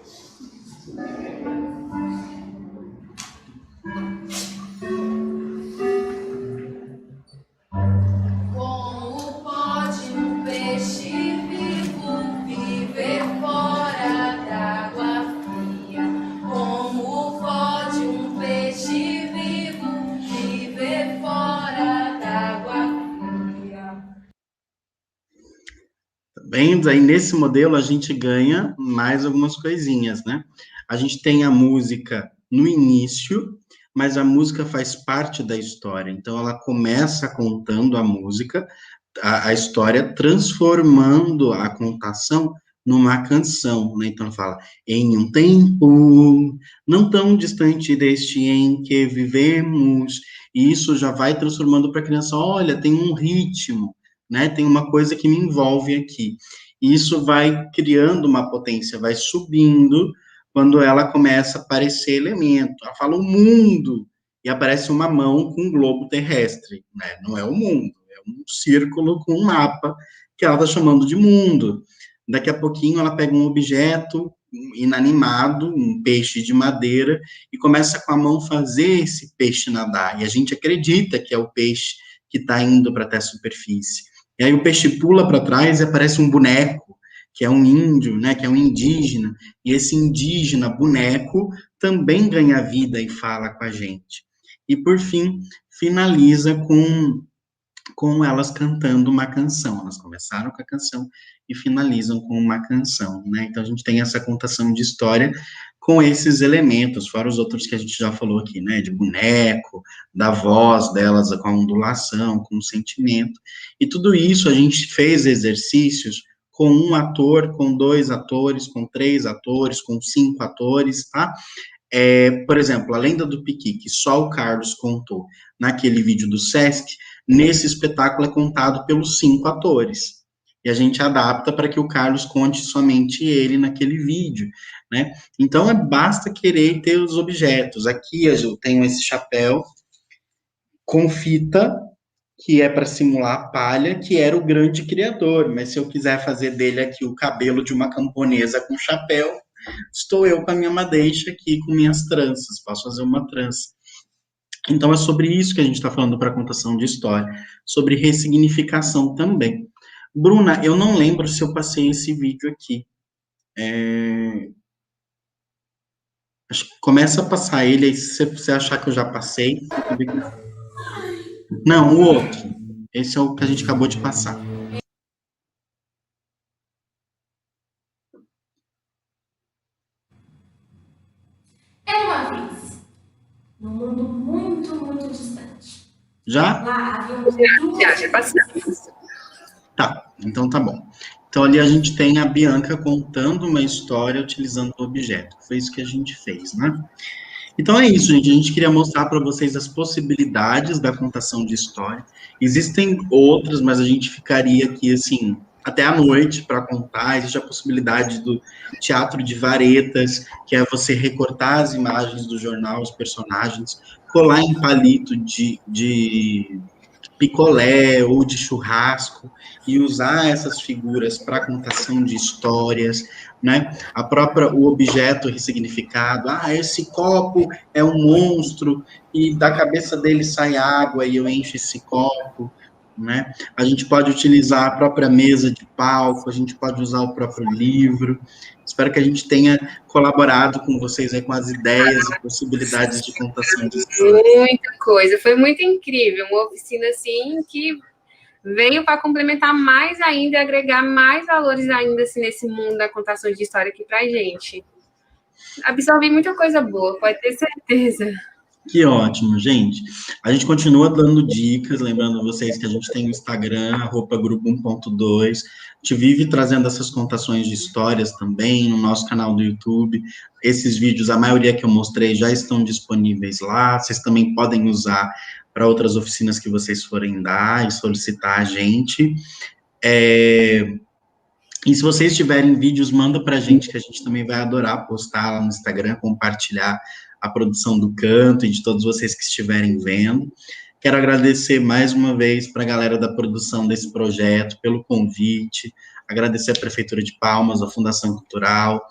Como pode um peixe vivo viver fora d'água fria? Como pode um peixe vivo viver fora d'água fria? Bem, aí nesse modelo a gente ganha mais algumas coisinhas, né? A gente tem a música no início, mas a música faz parte da história. Então ela começa contando a música, a história, transformando a contação numa canção, né? Então ela fala, em um tempo não tão distante deste em que vivemos, e isso já vai transformando para a criança, olha, tem um ritmo, né? Tem uma coisa que me envolve aqui. E isso vai criando uma potência, vai subindo, quando ela começa a aparecer elemento. Ela fala o mundo, e aparece uma mão com um globo terrestre, né? Não é o mundo, é um círculo com um mapa, que ela está chamando de mundo. Daqui a pouquinho ela pega um objeto inanimado, um peixe de madeira, e começa com a mão fazer esse peixe nadar. E a gente acredita que é o peixe que está indo para até a superfície. E aí o peixe pula para trás e aparece um boneco, que é um índio, né, que é um indígena, e esse indígena boneco também ganha vida e fala com a gente. E, por fim, finaliza com elas cantando uma canção. Elas começaram com a canção e finalizam com uma canção, né? Então, a gente tem essa contação de história com esses elementos, fora os outros que a gente já falou aqui, né? De boneco, da voz delas, com a ondulação, com o sentimento. E tudo isso a gente fez exercícios com um ator, com 2 atores, com 3 atores, com 5 atores, tá? Por exemplo, a Lenda do Piqui, que só o Carlos contou naquele vídeo do Sesc, nesse espetáculo é contado pelos 5 atores. E a gente adapta para que o Carlos conte somente ele naquele vídeo, né? Então, basta querer ter os objetos. Aqui eu tenho esse chapéu com fita, que é para simular palha, que era o grande criador. Mas se eu quiser fazer dele aqui o cabelo de uma camponesa com chapéu, estou eu com a minha madeixa aqui, com minhas tranças. Posso fazer uma trança. Então, é sobre isso que a gente está falando para a contação de história, sobre ressignificação também. Bruna, eu não lembro se eu passei esse vídeo aqui. Acho que Começa a passar ele, aí se você achar que eu já passei... Não, o outro. Esse é o que a gente acabou de passar. Era uma vez, num mundo muito, muito distante. Já? Lá haviam Já passamos. Tá, então tá bom. Então ali a gente tem a Bianca contando uma história utilizando o objeto. Foi isso que a gente fez, né? Então é isso, gente. A gente queria mostrar para vocês as possibilidades da contação de história. Existem outras, mas a gente ficaria aqui, assim, até à noite para contar. Existe a possibilidade do teatro de varetas, que é você recortar as imagens do jornal, os personagens, colar em palito de picolé ou de churrasco e usar essas figuras para contação de histórias, né? O objeto ressignificado, esse copo é um monstro e da cabeça dele sai água e eu encho esse copo, né? A gente pode utilizar a própria mesa de palco, a gente pode usar o próprio livro. Espero que a gente tenha colaborado com vocês aí com as ideias e possibilidades de contação de histórias. Muita coisa, foi muito incrível, uma oficina assim que veio para complementar mais ainda e agregar mais valores ainda assim, nesse mundo da contação de história aqui pra gente. Absorvi muita coisa boa, pode ter certeza. Que ótimo, gente. A gente continua dando dicas, lembrando vocês que a gente tem o Instagram, @grupo 1.2. A gente vive trazendo essas contações de histórias também no nosso canal do YouTube. Esses vídeos, a maioria que eu mostrei, já estão disponíveis lá. Vocês também podem usar para outras oficinas que vocês forem dar e solicitar a gente. E se vocês tiverem vídeos, manda para a gente, que a gente também vai adorar postar lá no Instagram, compartilhar a produção do canto e de todos vocês que estiverem vendo. Quero agradecer mais uma vez para a galera da produção desse projeto, pelo convite, agradecer a Prefeitura de Palmas, a Fundação Cultural,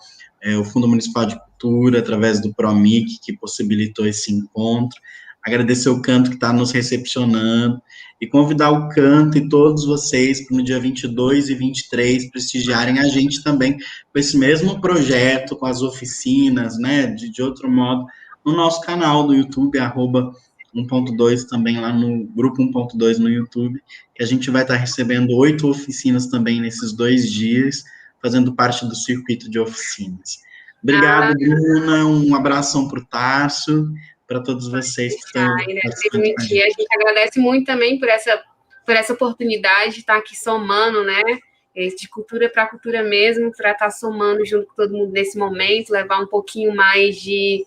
o Fundo Municipal de Cultura, através do PROMIC, que possibilitou esse encontro, agradecer o canto que está nos recepcionando, e convidar o canto e todos vocês para no dia 22 e 23 prestigiarem a gente também com esse mesmo projeto, com as oficinas, né, de outro modo, no nosso canal do YouTube, @1.2, também lá no Grupo 1.2 no YouTube, que a gente vai estar recebendo 8 oficinas também nesses 2 dias, fazendo parte do circuito de oficinas. Obrigado, Bruna, um abração para o Tarso, para todos vocês que estão participando com a gente. A gente agradece muito também por essa oportunidade de estar aqui somando, né? De cultura para cultura mesmo, para estar somando junto com todo mundo nesse momento, levar um pouquinho mais de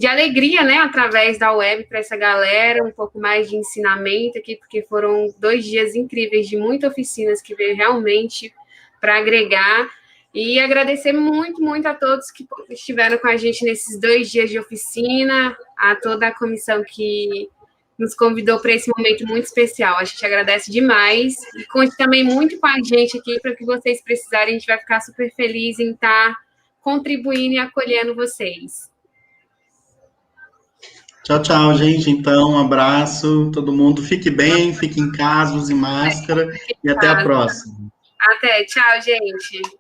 alegria, né? Através da web para essa galera, um pouco mais de ensinamento aqui, porque foram 2 dias incríveis de muitas oficinas que veio realmente para agregar. E agradecer muito, muito a todos que estiveram com a gente nesses 2 dias de oficina, a toda a comissão que nos convidou para esse momento muito especial. A gente agradece demais. E conte também muito com a gente aqui, para o que vocês precisarem. A gente vai ficar super feliz em estar contribuindo e acolhendo vocês. Tchau, tchau, gente. Então, um abraço, todo mundo. Fique bem, fique em casa, use máscara e até a próxima. Até, tchau, gente.